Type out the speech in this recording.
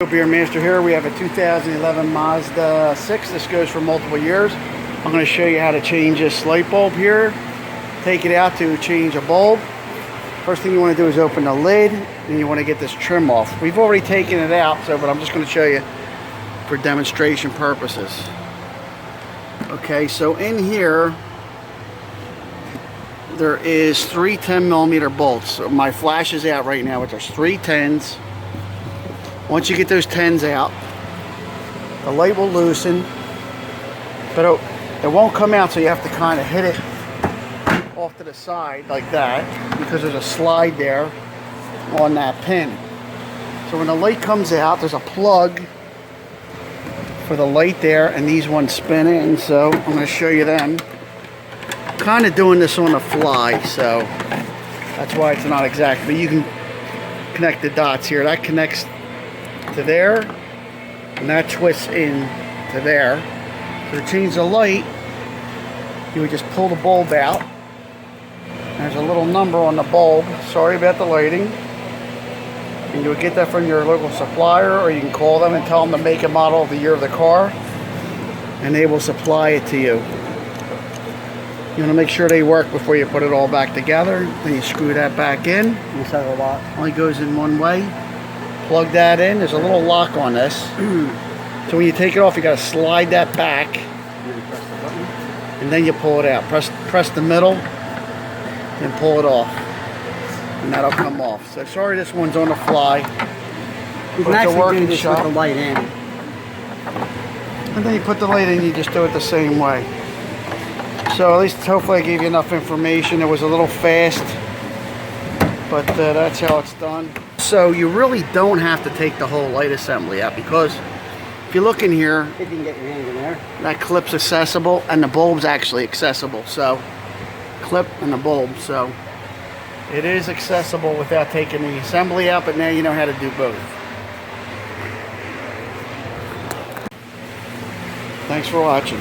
Beer Master here. We have a 2011 Mazda 6. This goes for multiple years. I'm going to show you how to change this light bulb here. Take it out to change a bulb. First thing you want to do is open the lid, and you want to get this trim off. We've already taken it out, but I'm just going to show you for demonstration purposes. Okay, so in here there is three 10mm bolts. So my flash is out right now, but there's three 10s. Once you get those 10s out, the light will loosen, but it won't come out, so you have to kind of hit it off to the side like that, because there's a slide there on that pin. So when the light comes out, there's a plug for the light there, and these ones spin in, so I'm going to show you them. Kind of doing this on the fly, so that's why it's not exact, but you can connect the dots here. That connects to there, and that twists in to there. So to change the light, you would just pull the bulb out. There's a little number on the bulb. Sorry about the lighting. And you would get that from your local supplier, or you can call them and tell them the make and model of the year of the car, and they will supply it to you. You want to make sure they work before you put it all back together. Then you screw that back in. Only goes in one way. Plug that in. There's a little lock on this. So when you take it off, you got to slide that back, and then you pull it out. Press the middle and pull it off, and that'll come off. So sorry, this one's on the fly. You can actually do this with the light in. And then you put the light in. You just do it the same way. So at least hopefully I gave you enough information. It was a little fast, but that's how it's done. So you really don't have to take the whole light assembly out, because if you look in here, if you can get your hand in there, that clip's accessible, and the bulb's actually accessible. So clip and the bulb, so it is accessible without taking the assembly out, but now you know how to do both. Thanks for watching.